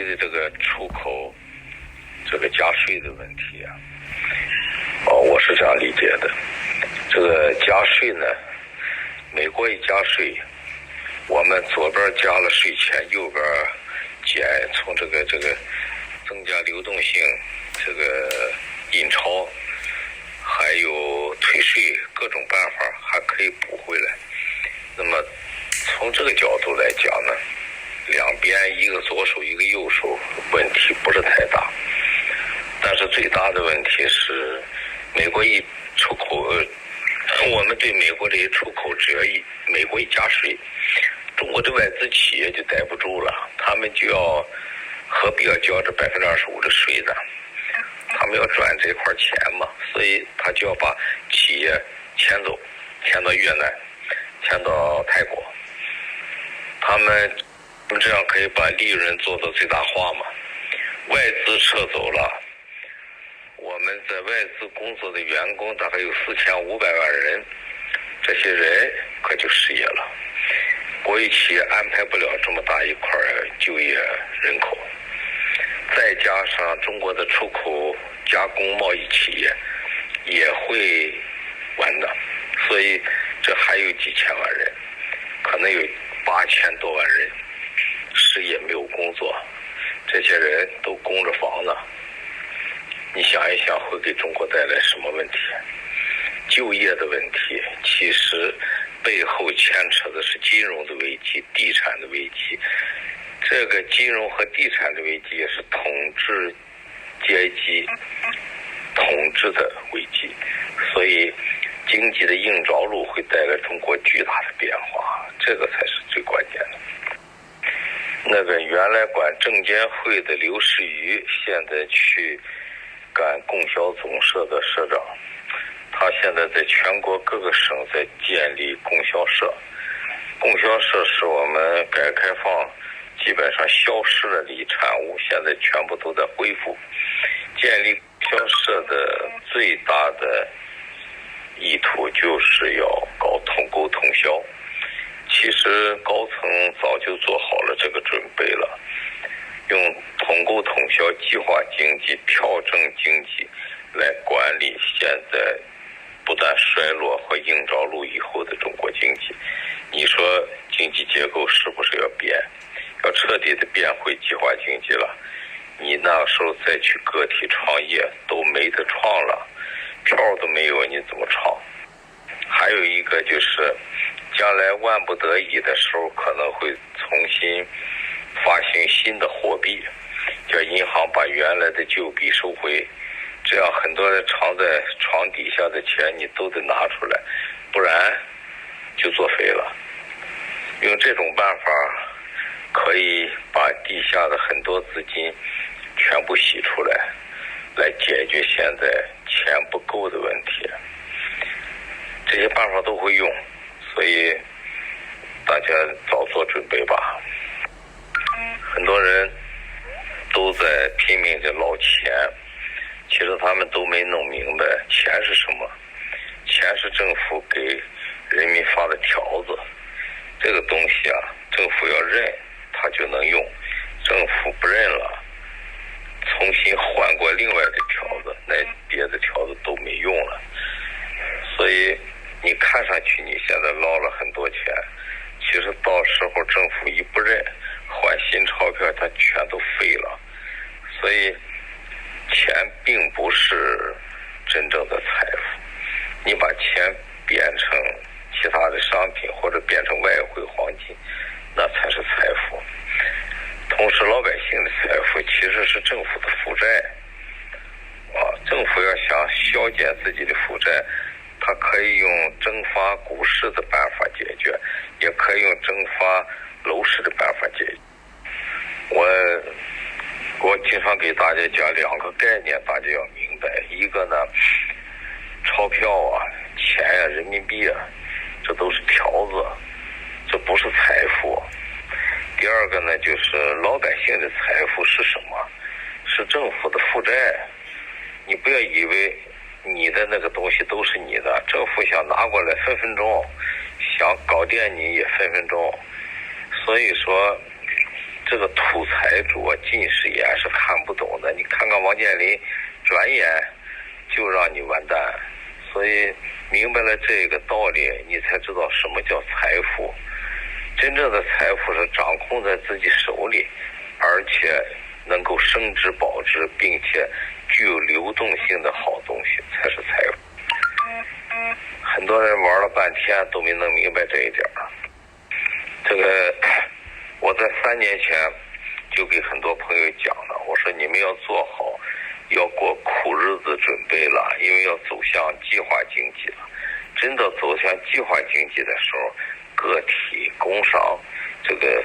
提的这个出口这个加税的问题啊，我是这样理解的。这个加税呢，美国一加税，我们左边加了税前，右边减，从这个增加流动性，这个印钞，还有退税，各种办法还可以补回来。那么从这个角度来讲呢，两边一个左手一个右手，问题不是太大。但是最大的问题是，美国一出口，我们对美国这些出口，只要美国一加税，中国的外资企业就待不住了，他们就要何必要交这25%的税呢？他们要赚这块钱嘛，所以他就要把企业迁走，迁到越南，迁到泰国，他们这样可以把利润做到最大化嘛。外资撤走了，我们在外资工作的员工大概有4500万人，这些人可就失业了。国有企业安排不了这么大一块就业人口，再加上中国的出口加工贸易企业也会完的，所以这还有几千万人，可能有8000多万人失业没有工作，这些人都供着房呢。你想一想，会给中国带来什么问题？就业的问题，其实背后牵扯的是金融的危机、地产的危机。这个金融和地产的危机也是统治阶级统治的危机，所以经济的硬着陆会带来中国巨大的变化，这个才是最关键的。那个原来管证监会的刘士余，现在去干供销总社的社长，他现在在全国各个省在建立供销社。供销社是我们改革开放基本上消失了的产物，现在全部都在恢复。建立供销社的最大的意图就是要搞统购统销。其实高层早就做好了这个准备了，用统购统销、计划经济、票证经济来管理现在不断衰落和硬着陆以后的中国经济。你说经济结构是不是要变？要彻底的变回计划经济了，你那时候再去个体创业都没得创了，票都没有，你怎么创？还有一个就是将来万不得已的时候，可能会重新发行新的货币，叫银行把原来的旧币收回，这样很多人藏在床底下的钱你都得拿出来，不然就作废了。用这种办法可以把地下的很多资金全部洗出来，来解决现在钱不够的问题。这些办法都会用，所以大家早做准备吧。很多人都在拼命地捞钱，其实他们都没弄明白钱是什么。钱是政府给人民发的条子，这个东西啊，政府要认它就能用，政府不认了，重新换过另外的条子，那别的条子都没用了。所以你看上去你现在捞了很多钱，其实到时候政府一不认，换新钞票它全都废了。所以钱并不是真正的财富，你把钱变成其他的商品或者变成外汇黄金，那才是财富。同时老百姓的财富其实是政府的负债政府要想消减自己的负债，它可以用征发股市的办法解决，也可以用征发楼市的办法解决。我经常给大家讲两个概念，大家要明白。一个呢，钞票啊、钱啊、人民币啊，这都是条子，这不是财富。第二个呢，就是老百姓的财富是什么？是政府的负债。你不要以为你的那个东西都是你的，政府想拿过来分分钟，想搞定你也分分钟。所以说这个土财主啊，近视眼是看不懂的。你看看王健林，转眼就让你完蛋。所以明白了这个道理，你才知道什么叫财富。真正的财富是掌控在自己手里，而且能够升值保值，并且具有流动性的好东西才是财富。很多人玩了半天都没弄明白这一点。这个我在3年前就给很多朋友讲了，我说你们要做好要过苦日子准备了，因为要走向计划经济了。真的走向计划经济的时候，个体工商这个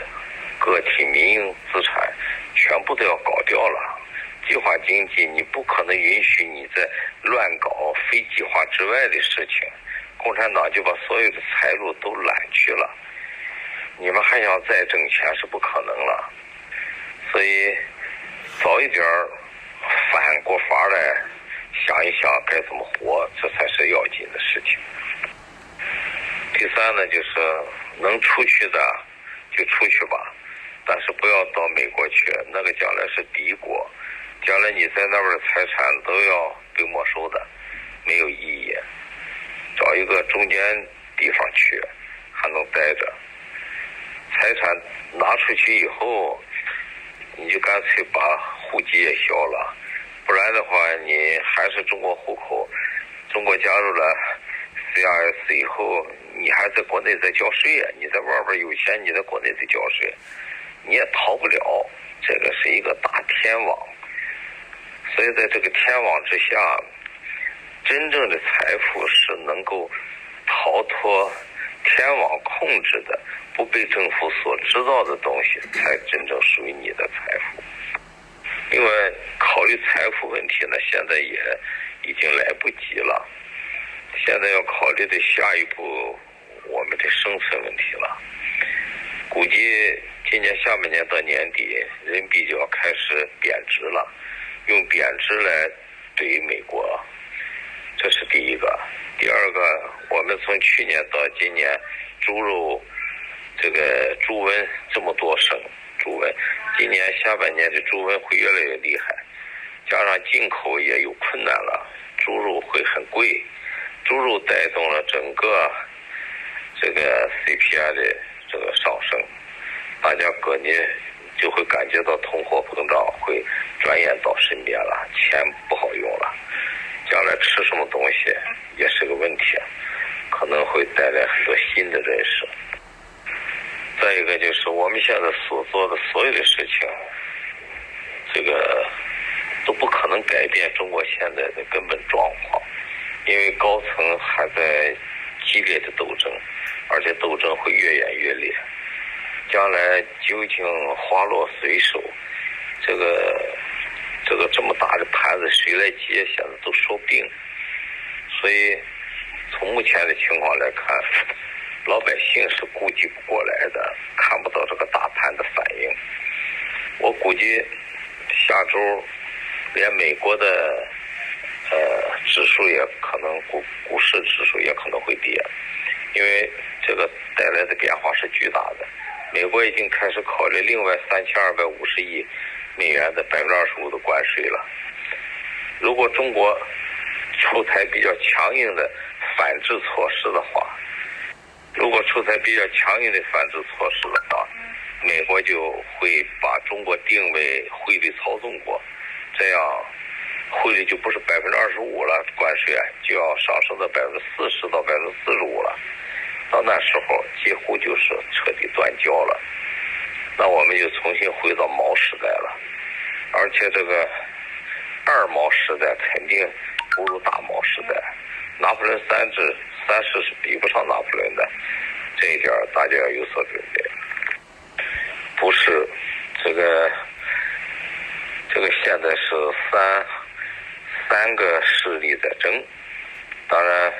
个体民营资产全部都要搞掉了。计划经济你不可能允许你在乱搞非计划之外的事情，共产党就把所有的财路都揽去了，你们还想再挣钱是不可能了。所以早一点反过法来想一想该怎么活，这才是要紧的事情。第三呢，就是能出去的就出去吧，但是不要到美国去，那个将来是敌国，将来你在那边的财产都要被没收的，没有意义。找一个中间地方去还能待着，财产拿出去以后你就干脆把户籍也销了，不然的话你还是中国户口，中国加入了 CRS 以后你还在国内在交税啊，你在外边有钱你在国内在交税，你也逃不了，这个是一个大天网。所以在这个天网之下，真正的财富是能够逃脱天网控制的，不被政府所知道的东西才真正属于你的财富。另外考虑财富问题呢，现在也已经来不及了，现在要考虑的下一步我们的生存问题了。估计今年下半年到年底人民币就要开始贬值了，用贬值来对美国，这是第一个。第二个，我们从去年到今年猪肉这个猪瘟这么多省猪瘟，今年下半年的猪瘟会越来越厉害，加上进口也有困难了，猪肉会很贵，猪肉带动了整个这个 CPI 的这个上升，大家各年就会感觉到通货膨胀会转眼到身边了，钱不好用了，将来吃什么东西也是个问题，可能会带来很多新的认识。再一个就是我们现在所做的所有的事情，这个都不可能改变中国现在的根本状况，因为高层还在激烈的斗争，而且斗争会越演越烈，将来究竟花落谁手，这个这么大的盘子谁来接，现在都说不定。所以从目前的情况来看，老百姓是估计不过来的，看不到这个大盘的反应。我估计下周连美国的指数也可能股市指数也可能会跌，因为这个带来的变化是巨大的。美国已经开始考虑另外3250亿美元的25%的关税了。如果中国出台比较强硬的反制措施的话，美国就会把中国定为汇率操纵国，这样汇率就不是25%了，关税就要上升到40%到45%了。到那时候几乎就是彻底断交了，那我们就重新回到毛时代了。而且这个二毛时代肯定不如大毛时代，拿破仑三世是比不上拿破仑的，这一点大家要有所准备。不是这个现在是三个势力在争，当然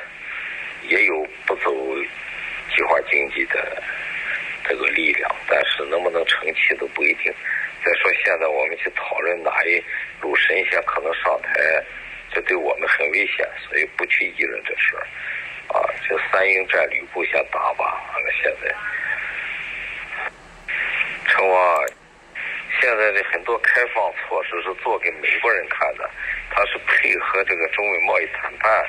也有不走计划经济的这个力量，但是能不能成器都不一定。再说现在我们去讨论哪一路神仙可能上台，这对我们很危险，所以不去议论这事儿啊，就三英战吕布先打吧。现在成王在的很多开放措施是做给美国人看的，他是配合这个中美贸易谈判。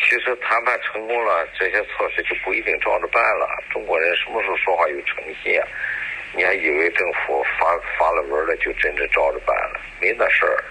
其实谈判成功了，这些措施就不一定照着办了。中国人什么时候说话有诚信啊？你还以为政府发了文了就真正照着办了？没那事儿。